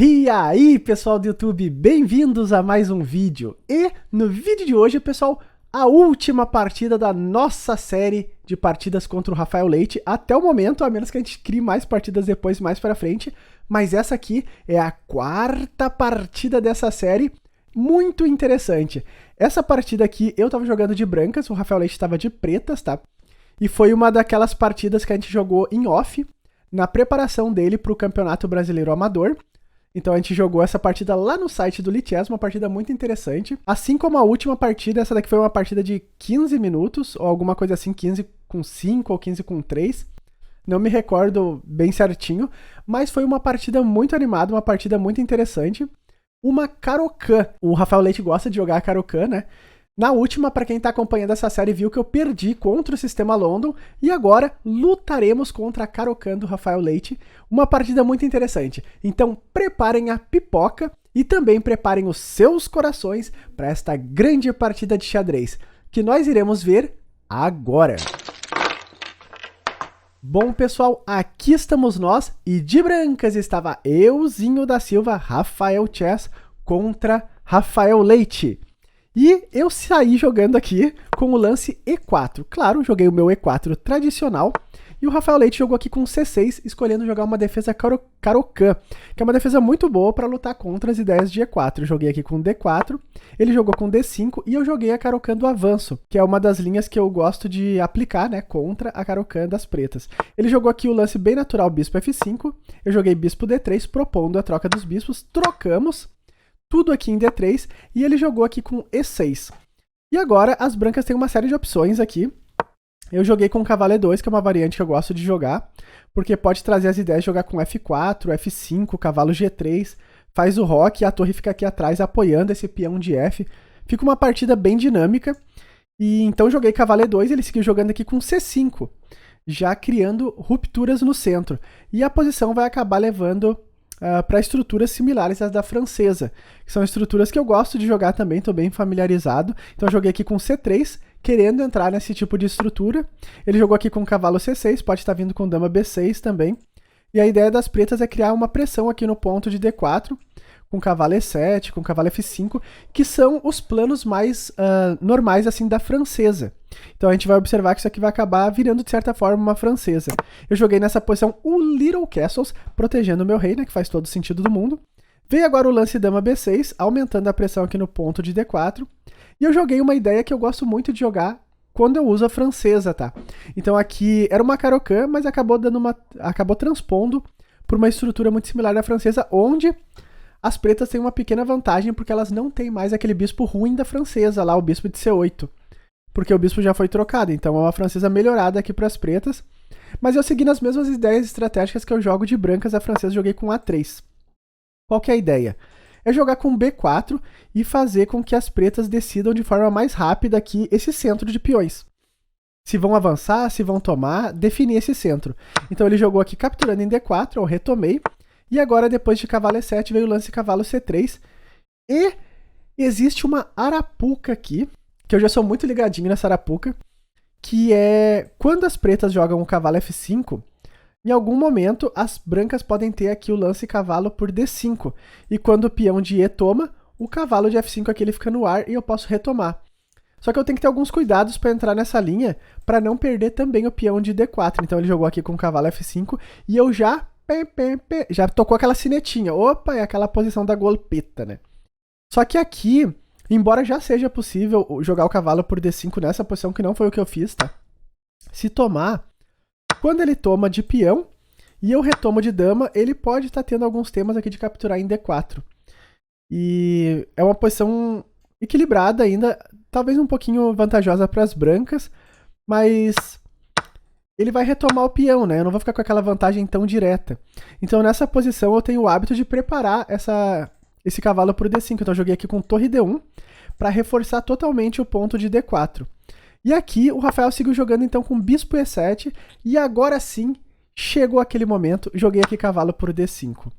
E aí, pessoal do YouTube, bem-vindos a mais um vídeo. E no vídeo de hoje, pessoal, a última partida da nossa série de partidas contra o Rafael Leite até o momento, a menos que a gente crie mais partidas depois, mais pra frente. Mas essa aqui é a quarta partida dessa série, muito interessante. Essa partida aqui, eu tava jogando de brancas, o Rafael Leite tava de pretas, tá? E foi uma daquelas partidas que a gente jogou em off, na preparação dele pro Campeonato Brasileiro Amador. Então a gente jogou essa partida lá no site do Lichess, uma partida muito interessante. Assim como a última partida, essa daqui foi uma partida de 15 minutos, ou alguma coisa assim, 15 com 5 ou 15 com 3. Não me recordo bem certinho, mas foi uma partida muito animada, uma partida muito interessante. Uma Caro-Kann. O Rafael Leite gosta de jogar a Caro-Kann, né? Na última, para quem tá acompanhando essa série, viu que eu perdi contra o Sistema London e agora lutaremos contra a Caro-Kann do Rafael Leite. Uma partida muito interessante. Então preparem a pipoca e também preparem os seus corações para esta grande partida de xadrez, que nós iremos ver agora. Bom, pessoal, aqui estamos nós e de brancas estava euzinho da Silva, Rafael Chess contra Rafael Leite. E eu saí jogando aqui com o lance E4. Claro, joguei o meu E4 tradicional. E o Rafael Leite jogou aqui com C6, escolhendo jogar uma defesa Caro-Kann, que é uma defesa muito boa para lutar contra as ideias de E4. Eu joguei aqui com D4, ele jogou com D5 e eu joguei a Caro-Kann do avanço, que é uma das linhas que eu gosto de aplicar, né, contra a Caro-Kann das pretas. Ele jogou aqui o lance bem natural, bispo F5, eu joguei bispo D3, propondo a troca dos bispos, trocamos tudo aqui em D3, e ele jogou aqui com E6. E agora as brancas têm uma série de opções aqui. Eu joguei com cavalo E2, que é uma variante que eu gosto de jogar, porque pode trazer as ideias de jogar com F4, F5, cavalo G3, faz o roque e a torre fica aqui atrás apoiando esse peão de F. Fica uma partida bem dinâmica, e então joguei cavalo E2 e ele seguiu jogando aqui com C5, já criando rupturas no centro. E a posição vai acabar levando para estruturas similares às da francesa, que são estruturas que eu gosto de jogar também, estou bem familiarizado. Então eu joguei aqui com C3, querendo entrar nesse tipo de estrutura. Ele jogou aqui com cavalo C6, pode estar vindo com dama B6 também. E a ideia das pretas é criar uma pressão aqui no ponto de D4, com cavalo E7, com cavalo F5, que são os planos mais normais assim da francesa. Então a gente vai observar que isso aqui vai acabar virando de certa forma uma francesa. Eu joguei nessa posição o Little Castles, protegendo o meu rei, né, que faz todo o sentido do mundo. Veio agora o lance dama B6, aumentando a pressão aqui no ponto de D4. E eu joguei uma ideia que eu gosto muito de jogar quando eu uso a francesa, tá? Então aqui era uma Caro-Kann, mas acabou transpondo por uma estrutura muito similar à francesa, onde as pretas têm uma pequena vantagem porque elas não têm mais aquele bispo ruim da francesa lá, o bispo de C8. Porque o bispo já foi trocado, então é uma francesa melhorada aqui para as pretas. Mas eu segui nas mesmas ideias estratégicas que eu jogo de brancas, a francesa joguei com A3. Qual que é a ideia? É jogar com B4 e fazer com que as pretas decidam de forma mais rápida aqui esse centro de peões. Se vão avançar, se vão tomar, definir esse centro. Então ele jogou aqui capturando em D4, eu retomei. E agora, depois de cavalo E7, veio o lance cavalo C3. E existe uma arapuca aqui, que eu já sou muito ligadinho nessa arapuca, que é quando as pretas jogam o cavalo F5, em algum momento as brancas podem ter aqui o lance cavalo por D5. E quando o peão de E toma, o cavalo de F5 aqui ele fica no ar e eu posso retomar. Só que eu tenho que ter alguns cuidados para entrar nessa linha, para não perder também o peão de D4. Então ele jogou aqui com o cavalo F5 e eu já tocou aquela sinetinha. Opa, é aquela posição da golpeta, né? Só que aqui, embora já seja possível jogar o cavalo por D5 nessa posição, que não foi o que eu fiz, tá? Se tomar, quando ele toma de peão e eu retomo de dama, ele pode estar tendo alguns temas aqui de capturar em D4. E é uma posição equilibrada ainda, talvez um pouquinho vantajosa para as brancas, mas ele vai retomar o peão, né? Eu não vou ficar com aquela vantagem tão direta. Então nessa posição eu tenho o hábito de preparar esse cavalo por D5. Então eu joguei aqui com torre D1 para reforçar totalmente o ponto de D4. E aqui o Rafael seguiu jogando então com bispo E7 e agora sim chegou aquele momento, joguei aqui cavalo por D5.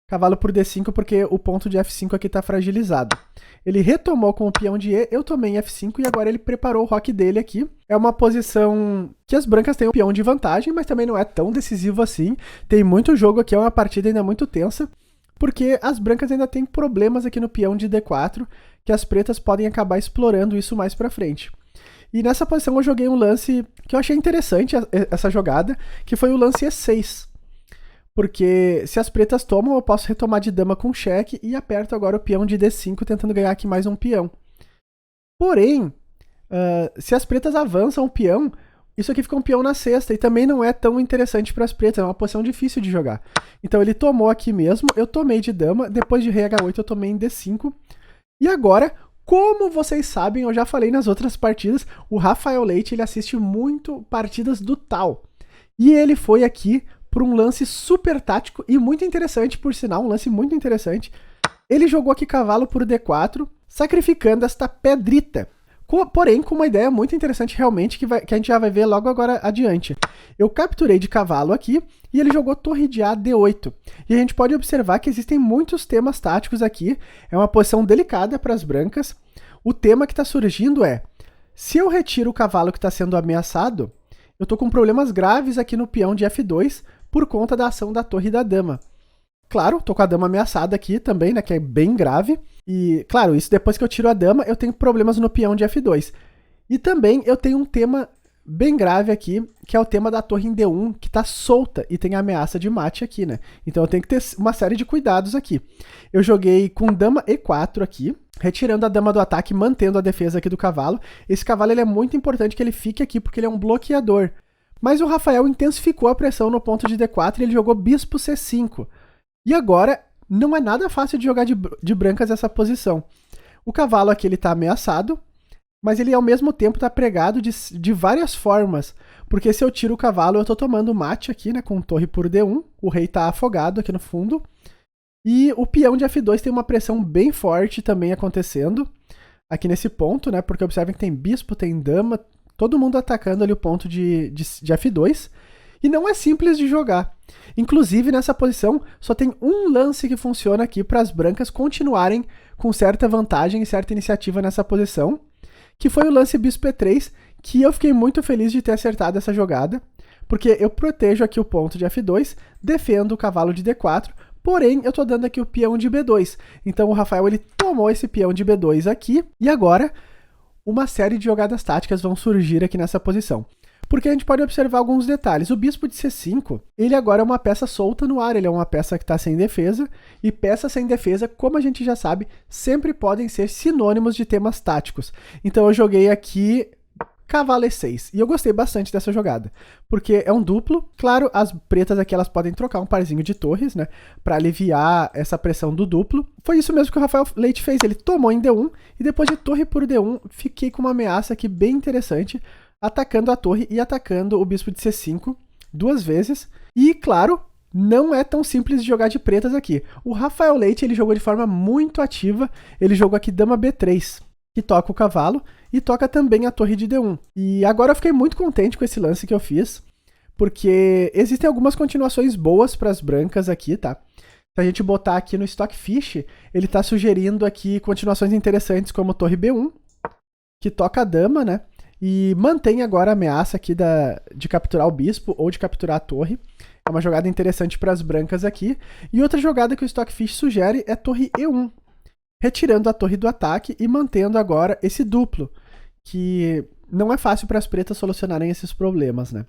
Cavalo por D5 porque o ponto de F5 aqui está fragilizado. Ele retomou com o peão de E, eu tomei em F5 e agora ele preparou o roque dele aqui. É uma posição que as brancas têm um peão de vantagem, mas também não é tão decisivo assim. Tem muito jogo aqui, é uma partida ainda muito tensa. porque as brancas ainda têm problemas aqui no peão de D4, que as pretas podem acabar explorando isso mais pra frente. E nessa posição eu joguei um lance que eu achei interessante, essa jogada, que foi o lance E6. Porque se as pretas tomam, eu posso retomar de dama com cheque e aperto agora o peão de D5, tentando ganhar aqui mais um peão. Porém, se as pretas avançam o peão, isso aqui fica um peão na cesta, e também não é tão interessante para as pretas, é uma posição difícil de jogar. Então ele tomou aqui mesmo, eu tomei de dama, depois de rei H8 eu tomei em D5. E agora, como vocês sabem, eu já falei nas outras partidas, o Rafael Leite ele assiste muito partidas do Tal. E ele foi aqui por um lance super tático e muito interessante, por sinal, um lance muito interessante. Ele jogou aqui cavalo por D4, sacrificando esta pedrita. Porém, com uma ideia muito interessante realmente, que a gente já vai ver logo agora adiante. Eu capturei de cavalo aqui, e ele jogou torre de A, D8. E a gente pode observar que existem muitos temas táticos aqui, é uma posição delicada para as brancas. O tema que está surgindo é, se eu retiro o cavalo que está sendo ameaçado, eu estou com problemas graves aqui no peão de F2, por conta da ação da torre e da dama. Claro, tô com a dama ameaçada aqui também, né, que é bem grave. E, claro, isso depois que eu tiro a dama, eu tenho problemas no peão de F2. E também eu tenho um tema bem grave aqui, que é o tema da torre em D1, que tá solta e tem a ameaça de mate aqui, né? Então eu tenho que ter uma série de cuidados aqui. Eu joguei com dama E4 aqui, retirando a dama do ataque, mantendo a defesa aqui do cavalo. Esse cavalo ele é muito importante que ele fique aqui, porque ele é um bloqueador. Mas o Rafael intensificou a pressão no ponto de D4 e ele jogou bispo C5. E agora, não é nada fácil de jogar de brancas essa posição. O cavalo aqui ele tá ameaçado, mas ele ao mesmo tempo tá pregado de várias formas. Porque se eu tiro o cavalo, eu tô tomando mate aqui, né, com torre por D1. O rei tá afogado aqui no fundo. E o peão de F2 tem uma pressão bem forte também acontecendo aqui nesse ponto, né, porque observem que tem bispo, tem dama, todo mundo atacando ali o ponto de F2. E não é simples de jogar. Inclusive, nessa posição, só tem um lance que funciona aqui para as brancas continuarem com certa vantagem e certa iniciativa nessa posição, que foi o lance bispo E3, que eu fiquei muito feliz de ter acertado essa jogada, porque eu protejo aqui o ponto de F2, defendo o cavalo de D4, porém eu estou dando aqui o peão de B2. Então o Rafael ele tomou esse peão de B2 aqui, e agora uma série de jogadas táticas vão surgir aqui nessa posição. Porque a gente pode observar alguns detalhes. O bispo de C5, ele agora é uma peça solta no ar, ele é uma peça que está sem defesa, e peças sem defesa, como a gente já sabe, sempre podem ser sinônimos de temas táticos. Então eu joguei aqui cavalo E6, e eu gostei bastante dessa jogada, porque é um duplo. Claro, as pretas aqui elas podem trocar um parzinho de torres, né, para aliviar essa pressão do duplo. Foi isso mesmo que o Rafael Leite fez, ele tomou em D1, e depois de torre por D1, fiquei com uma ameaça aqui bem interessante, atacando a torre e atacando o bispo de C5 duas vezes. E, claro, não é tão simples de jogar de pretas aqui. O Rafael Leite ele jogou de forma muito ativa, ele jogou aqui dama B3, que toca o cavalo, e toca também a torre de D1. E agora eu fiquei muito contente com esse lance que eu fiz, porque existem algumas continuações boas para as brancas aqui, tá? Se a gente botar aqui no Stockfish, ele tá sugerindo aqui continuações interessantes como torre B1, que toca a dama, né? E mantém agora a ameaça aqui de capturar o bispo ou de capturar a torre. É uma jogada interessante para as brancas aqui. E outra jogada que o Stockfish sugere é torre E1, retirando a torre do ataque e mantendo agora esse duplo, que não é fácil para as pretas solucionarem esses problemas, né?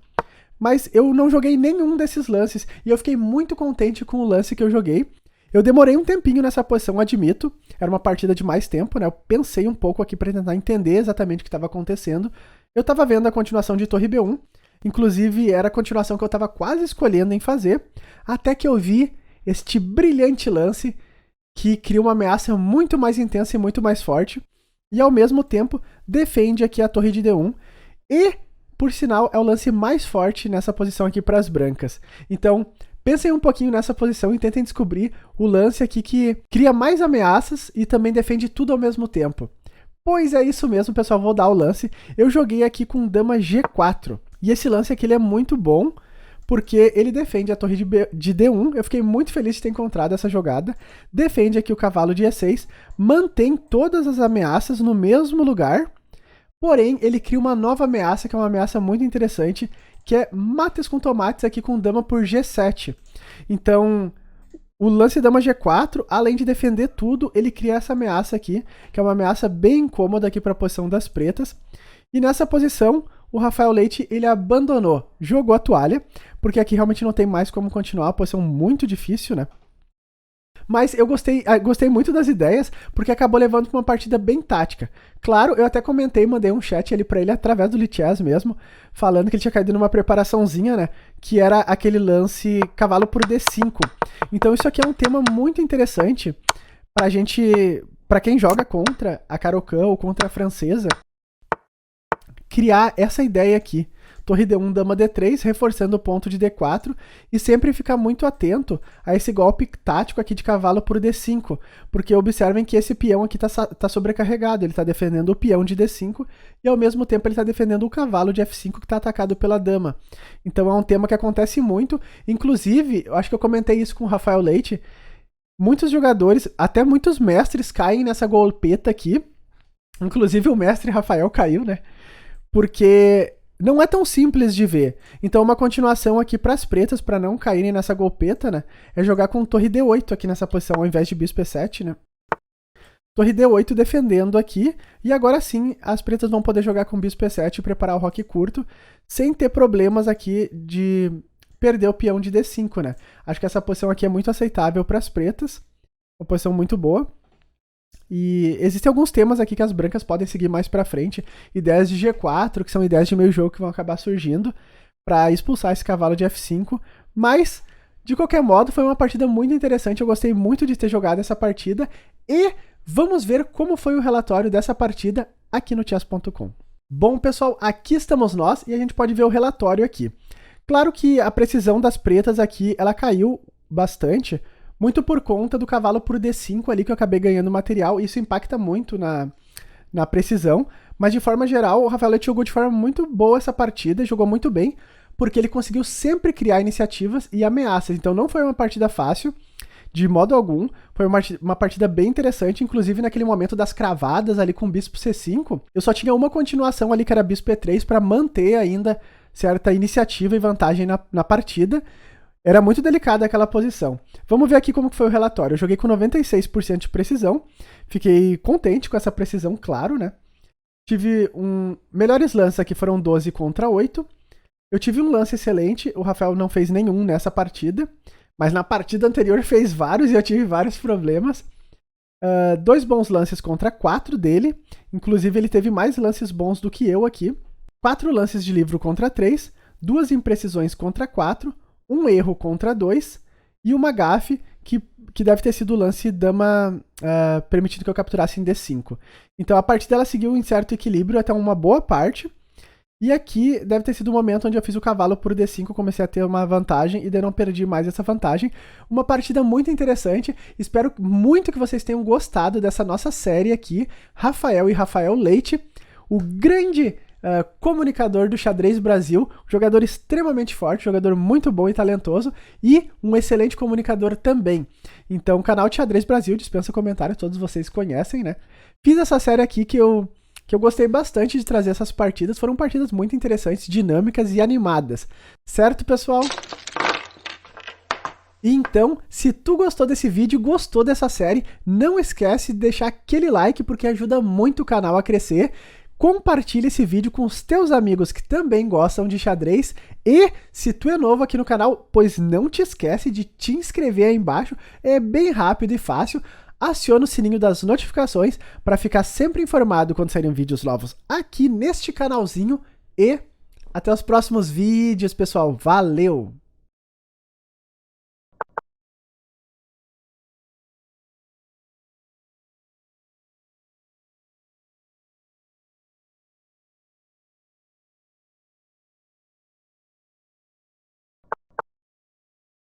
Mas eu não joguei nenhum desses lances e eu fiquei muito contente com o lance que eu joguei. Eu demorei um tempinho nessa posição, admito. Era uma partida de mais tempo, né? Eu pensei um pouco aqui para tentar entender exatamente o que estava acontecendo. Eu estava vendo a continuação de torre B1. Inclusive, era a continuação que eu estava quase escolhendo em fazer. Até que eu vi este brilhante lance que cria uma ameaça muito mais intensa e muito mais forte. E, ao mesmo tempo, defende aqui a torre de D1. E, por sinal, é o lance mais forte nessa posição aqui para as brancas. Então, pensem um pouquinho nessa posição e tentem descobrir o lance aqui que cria mais ameaças e também defende tudo ao mesmo tempo. Pois é isso mesmo, pessoal, vou dar o lance. Eu joguei aqui com dama G4. E esse lance aqui ele é muito bom, porque ele defende a torre de D1. Eu fiquei muito feliz de ter encontrado essa jogada. Defende aqui o cavalo de E6, mantém todas as ameaças no mesmo lugar. Porém, ele cria uma nova ameaça, que é uma ameaça muito interessante, que é mates com tomates aqui com dama por G7. Então, O lance dama G4, além de defender tudo, ele cria essa ameaça aqui, que é uma ameaça bem incômoda aqui para a posição das pretas. E nessa posição, o Rafael Leite, ele abandonou, jogou a toalha, porque aqui realmente não tem mais como continuar, a posição muito difícil, né? Mas eu gostei muito das ideias, porque acabou levando para uma partida bem tática. Claro, eu até comentei, mandei um chat ali para ele, através do Lichess mesmo, falando que ele tinha caído numa preparaçãozinha, né? Que era aquele lance cavalo por D5. Então isso aqui é um tema muito interessante pra gente, pra quem joga contra a Caro-Kann ou contra a francesa, criar essa ideia aqui. Torre D1, dama D3, reforçando o ponto de D4 e sempre ficar muito atento a esse golpe tático aqui de cavalo por D5, porque observem que esse peão aqui tá sobrecarregado, ele está defendendo o peão de D5 e ao mesmo tempo ele está defendendo o cavalo de F5 que está atacado pela dama. Então é um tema que acontece muito, inclusive, eu acho que eu comentei isso com o Rafael Leite, muitos jogadores, até muitos mestres caem nessa golpeta aqui, inclusive o mestre Rafael caiu, né? Porque não é tão simples de ver. Então uma continuação aqui para as pretas, para não caírem nessa golpeta, né? É jogar com torre D8 aqui nessa posição, ao invés de bispo E7, né? Torre D8 defendendo aqui, e agora sim as pretas vão poder jogar com bispo E7 e preparar o roque curto, sem ter problemas aqui de perder o peão de D5, né? Acho que essa posição aqui é muito aceitável para as pretas, uma posição muito boa. E existem alguns temas aqui que as brancas podem seguir mais pra frente, ideias de G4, que são ideias de meio jogo que vão acabar surgindo para expulsar esse cavalo de F5, mas de qualquer modo foi uma partida muito interessante, eu gostei muito de ter jogado essa partida e vamos ver como foi o relatório dessa partida aqui no chess.com. Bom pessoal, aqui estamos nós e a gente pode ver o relatório aqui. Claro que a precisão das pretas aqui, ela caiu bastante, muito por conta do cavalo por D5 ali que eu acabei ganhando material, e isso impacta muito na precisão, mas de forma geral o Rafael Leite jogou de forma muito boa essa partida, jogou muito bem, porque ele conseguiu sempre criar iniciativas e ameaças, então não foi uma partida fácil, de modo algum, foi uma partida bem interessante, inclusive naquele momento das cravadas ali com o bispo C5, eu só tinha uma continuação ali que era bispo E3 para manter ainda certa iniciativa e vantagem na partida. Era muito delicada aquela posição. Vamos ver aqui como foi o relatório. Eu joguei com 96% de precisão. Fiquei contente com essa precisão, claro, né? Tive melhores lances aqui, foram 12 contra 8. Eu tive um lance excelente. O Rafael não fez nenhum nessa partida. Mas na partida anterior fez vários e eu tive vários problemas. 2 bons lances contra 4 dele. Inclusive ele teve mais lances bons do que eu aqui. 4 lances de livro contra 3. 2 imprecisões contra 4. Um erro contra 2 e uma gafe que deve ter sido o lance dama permitindo que eu capturasse em D5. Então a partida ela seguiu em certo equilíbrio até uma boa parte. E aqui deve ter sido o momento onde eu fiz o cavalo por D5, comecei a ter uma vantagem e daí não perdi mais essa vantagem. Uma partida muito interessante, espero muito que vocês tenham gostado dessa nossa série aqui, Rafael e Rafael Leite, o grande comunicador do xadrez Brasil, um jogador extremamente forte, jogador muito bom e talentoso, e um excelente comunicador também. Então, o canal de Xadrez Brasil, dispensa comentário, todos vocês conhecem, né? Fiz essa série aqui que eu gostei bastante de trazer essas partidas, foram partidas muito interessantes, dinâmicas e animadas. Certo, pessoal? Então, se tu gostou desse vídeo, gostou dessa série, não esquece de deixar aquele like, porque ajuda muito o canal a crescer. Compartilhe esse vídeo com os teus amigos que também gostam de xadrez e se tu é novo aqui no canal, pois não te esquece de te inscrever aí embaixo, é bem rápido e fácil, aciona o sininho das notificações para ficar sempre informado quando saírem vídeos novos aqui neste canalzinho e até os próximos vídeos, pessoal, valeu!